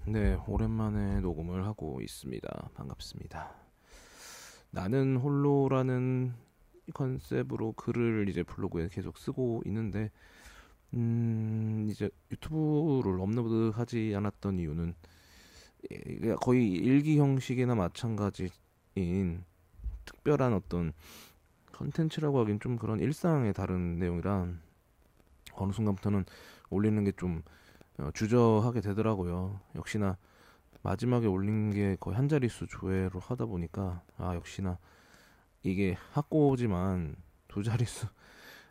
네, 오랜만에 녹음을 하고 있습니다. 반갑습니다. 나는 홀로라는 컨셉으로 글을 이제 블로그에 계속 쓰고 있는데, 이제 유튜브를 업로드하지 않았던 이유는 이게 거의 일기 형식이나 마찬가지인 특별한 어떤 컨텐츠라고 하긴 좀 그런 일상에 다른 내용이라 어느 순간부터는 올리는 게 좀 주저하게 되더라고요. 역시나 마지막에 올린 게 거의 한 자릿수 조회로 하다 보니까 역시나 이게 학고지만 두 자릿수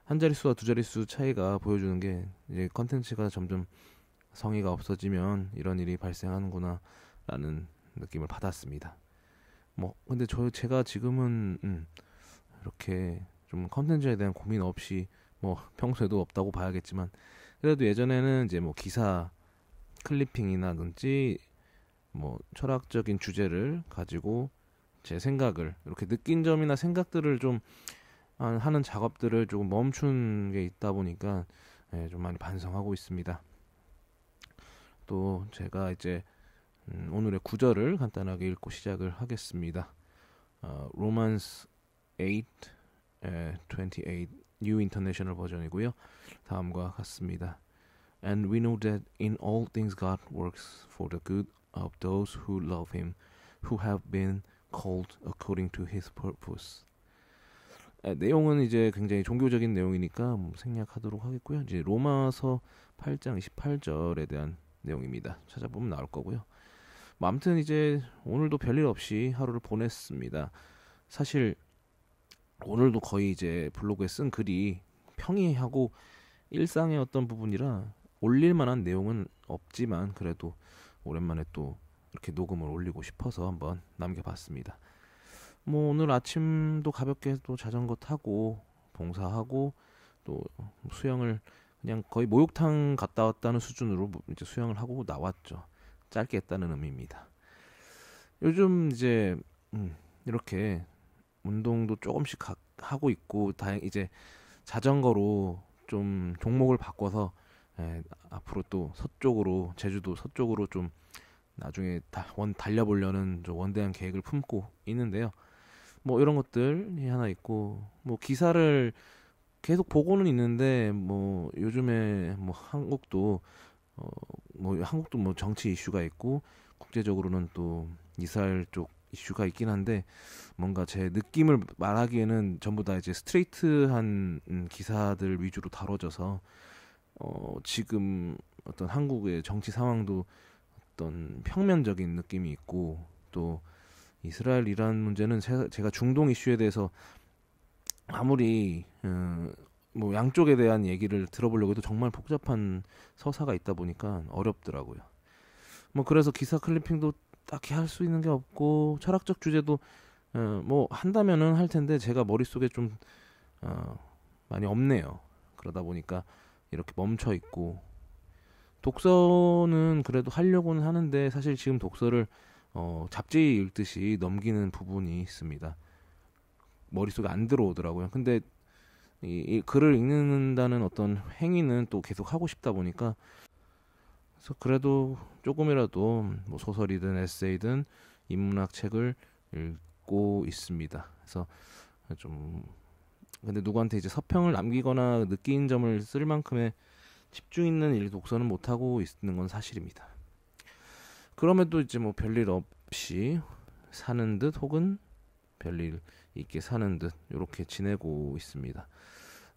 한 자릿수와 두 자릿수 차이가 보여주는 게 이제 컨텐츠가 점점 성의가 없어지면 이런 일이 발생하는구나라는 느낌을 받았습니다. 뭐 근데 제가 지금은 이렇게 좀 컨텐츠에 대한 고민 없이 뭐 평소에도 없다고 봐야겠지만 그래도 예전에는 이제 뭐 기사 클리핑이나든지 뭐 철학적인 주제를 가지고 제 생각을 이렇게 느낀 점이나 생각들을 좀 하는 작업들을 조금 멈춘 게 있다 보니까 좀 많이 반성하고 있습니다. 또 제가 이제 오늘의 구절을 간단하게 읽고 시작을 하겠습니다. Romans 8, 28 New International 버전이고요. 다음과 같습니다. And we know that in all things God works for the good of those who love Him, who have been called according to His purpose. 내용은 이제 굉장히 종교적인 내용이니까 생략하도록 하겠고요. 이제 로마서 8장 28절에 대한 내용입니다. 찾아보면 나올 거고요. 뭐 아무튼 이제 오늘도 별일 없이 하루를 보냈습니다. 사실 오늘도 거의 이제 블로그에 쓴 글이 평이하고 일상의 어떤 부분이라 올릴 만한 내용은 없지만 그래도 오랜만에 또 이렇게 녹음을 올리고 싶어서 한번 남겨봤습니다. 뭐 오늘 아침도 가볍게 또 자전거 타고 봉사하고 또 수영을 그냥 거의 목욕탕 갔다 왔다는 수준으로 이제 수영을 하고 나왔죠. 짧게 했다는 의미입니다. 요즘 이제 이렇게 운동도 조금씩 하고 있고 이제 자전거로 좀 종목을 바꿔서 앞으로 또 서쪽으로 제주도 서쪽으로 좀 나중에 달려보려는 좀 원대한 계획을 품고 있는데요. 뭐 이런 것들이 하나 있고 뭐 기사를 계속 보고는 있는데 뭐 요즘에 뭐 한국도 뭐 정치 이슈가 있고 국제적으로는 또 이스라엘 쪽 이슈가 있긴 한데 뭔가 제 느낌을 말하기에는 전부 다 이제 스트레이트한 기사들 위주로 다뤄져서 지금 어떤 한국의 정치 상황도 어떤 평면적인 느낌이 있고 또 이스라엘 이란 문제는 제가 중동 이슈에 대해서 아무리 뭐 양쪽에 대한 얘기를 들어보려고 해도 정말 복잡한 서사가 있다 보니까 어렵더라고요. 뭐 그래서 기사 클리핑도 딱히 할 수 있는 게 없고 철학적 주제도 뭐 한다면은 할 텐데 제가 머릿속에 좀 어, 많이 없네요. 그러다 보니까 이렇게 멈춰 있고 독서는 그래도 하려고는 하는데 사실 지금 독서를 잡지 읽듯이 넘기는 부분이 있습니다. 머릿속에 안 들어오더라고요. 근데 이 글을 읽는다는 어떤 행위는 또 계속 하고 싶다 보니까 그래서 그래도 조금이라도 뭐 소설이든 에세이든 인문학 책을 읽고 있습니다. 그래서 좀 근데 누구한테 이제 서평을 남기거나 느낀 점을 쓸 만큼의 집중 있는 독서는 못 하고 있는 건 사실입니다. 그럼에도 이제 뭐 별일 없이 사는 듯 혹은 별일 있게 사는 듯 이렇게 지내고 있습니다.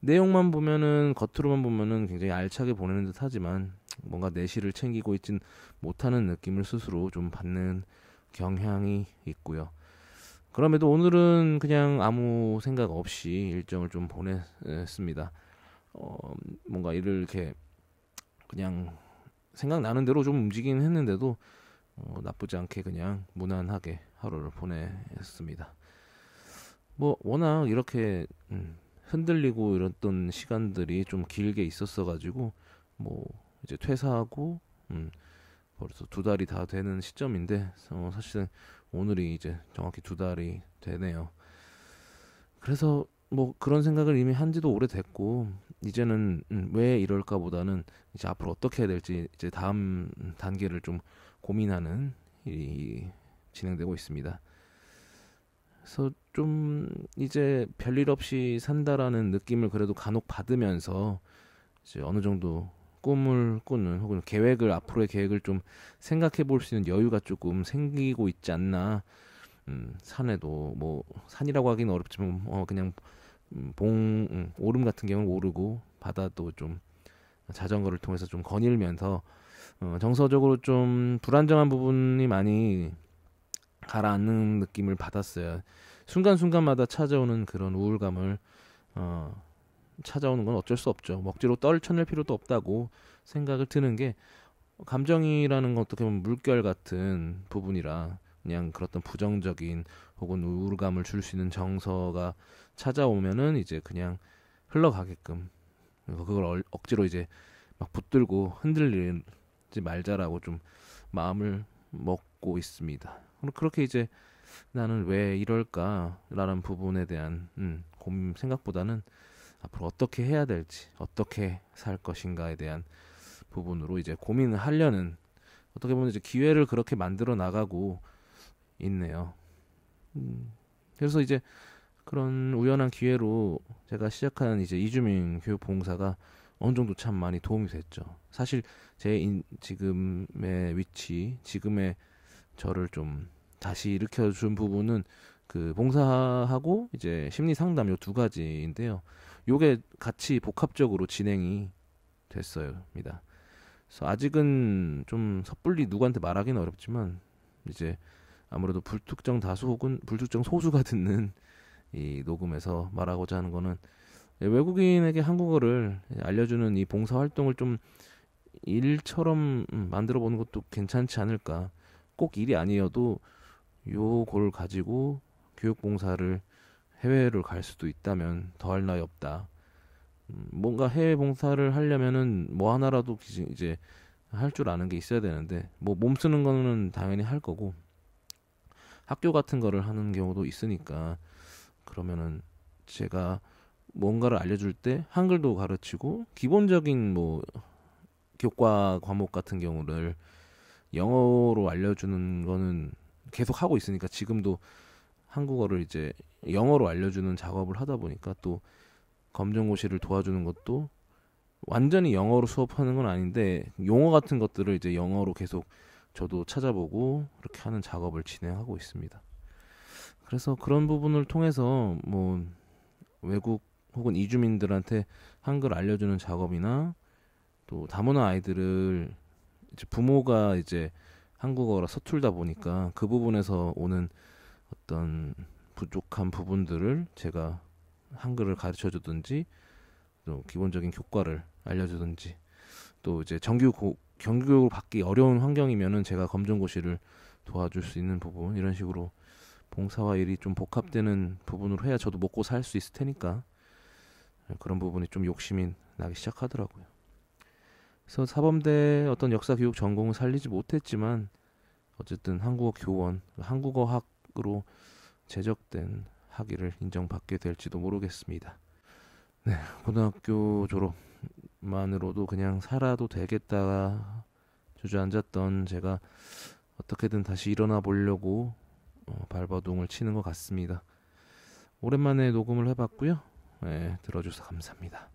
내용만 보면은 겉으로만 보면은 굉장히 알차게 보내는 듯 하지만 뭔가 내실을 챙기고 있진 못하는 느낌을 스스로 좀 받는 경향이 있고요. 그럼에도 오늘은 그냥 아무 생각 없이 일정을 좀 보냈습니다. 뭔가 일을 이렇게 그냥 생각나는 대로 좀 움직이긴 했는데도 나쁘지 않게 그냥 무난하게 하루를 보냈습니다. 뭐 워낙 이렇게 흔들리고 이랬던 시간들이 좀 길게 있었어 가지고 뭐 이제 퇴사하고 벌써 두 달이 다 되는 시점인데 사실은 오늘이 이제 정확히 두 달이 되네요. 그래서 뭐 그런 생각을 이미 한 지도 오래됐고 이제는 왜 이럴까보다는 이제 앞으로 어떻게 해야 될지 이제 다음 단계를 좀 고민하는 일이 진행되고 있습니다. 그래서 좀 이제 별일 없이 산다라는 느낌을 그래도 간혹 받으면서 이제 어느 정도 꿈을 꾸는 혹은 계획을 앞으로의 계획을 좀 생각해 볼 수 있는 여유가 조금 생기고 있지 않나. 산에도 뭐 산이라고 하기는 어렵지만 그냥 오름 같은 경우는 오르고 바다도 좀 자전거를 통해서 좀 거닐면서 정서적으로 좀 불안정한 부분이 많이 가라앉는 느낌을 받았어요. 순간순간마다 찾아오는 그런 우울감을 찾아오는 건 어쩔 수 없죠. 억지로 떨쳐낼 필요도 없다고 생각을 드는 게 감정이라는 건 어떻게 보면 물결 같은 부분이라 그냥 그렇던 부정적인 혹은 우울감을 줄 수 있는 정서가 찾아오면은 이제 그냥 흘러가게끔 그걸 억지로 이제 막 붙들고 흔들리지 말자라고 좀 마음을 먹고 있습니다. 그렇게 이제 나는 왜 이럴까라는 부분에 대한 고민 생각보다는 앞으로 어떻게 해야 될지 어떻게 살 것인가에 대한 부분으로 이제 고민을 하려는 어떻게 보면 이제 기회를 그렇게 만들어 나가고 있네요. 그래서 이제 그런 우연한 기회로 제가 시작한 이제 이주민 교육 봉사가 어느 정도 참 많이 도움이 됐죠. 사실 지금의 위치, 지금의 저를 좀 다시 일으켜 준 부분은 그 봉사하고 이제 심리 상담 요 두 가지인데요. 요게 같이 복합적으로 진행이 됐어요입니다. 그래서 아직은 좀 섣불리 누구한테 말하기는 어렵지만 이제 아무래도 불특정 다수 혹은 불특정 소수가 듣는 이 녹음에서 말하고자 하는 거는 외국인에게 한국어를 알려주는 이 봉사 활동을 좀 일처럼 만들어 보는 것도 괜찮지 않을까. 꼭 일이 아니어도 요걸 가지고 교육 봉사를 해외를 갈 수도 있다면 더할 나위 없다. 뭔가 해외 봉사를 하려면은 뭐 하나라도 이제 할 줄 아는 게 있어야 되는데 뭐 몸 쓰는 거는 당연히 할 거고 학교 같은 거를 하는 경우도 있으니까 그러면은 제가 뭔가를 알려줄 때 한글도 가르치고 기본적인 뭐 교과 과목 같은 경우를 영어로 알려주는 거는 계속 하고 있으니까 지금도 한국어를 이제 영어로 알려주는 작업을 하다 보니까 또 검정고시를 도와주는 것도 완전히 영어로 수업하는 건 아닌데 용어 같은 것들을 이제 영어로 계속 저도 찾아보고 그렇게 하는 작업을 진행하고 있습니다. 그래서 그런 부분을 통해서 뭐 외국 혹은 이주민들한테 한글 알려주는 작업이나 또 다문화 아이들을 이제 부모가 이제 한국어라 서툴다 보니까 그 부분에서 오는 어떤 부족한 부분들을 제가 한글을 가르쳐 주든지 또 기본적인 교과를 알려주든지 또 이제 정규교육을 받기 어려운 환경이면은 제가 검정고시를 도와줄 수 있는 부분 이런 식으로 봉사와 일이 좀 복합되는 부분으로 해야 저도 먹고 살 수 있을 테니까 그런 부분이 좀 욕심이 나기 시작하더라고요. 그래서 사범대 어떤 역사교육 전공을 살리지 못했지만 어쨌든 한국어 교원, 한국어학으로 제적된 학위를 인정받게 될지도 모르겠습니다. 네, 고등학교 졸업만으로도 그냥 살아도 되겠다 주저앉았던 제가 어떻게든 다시 일어나 보려고 발버둥을 치는 것 같습니다. 오랜만에 녹음을 해봤고요. 네, 들어줘서 감사합니다.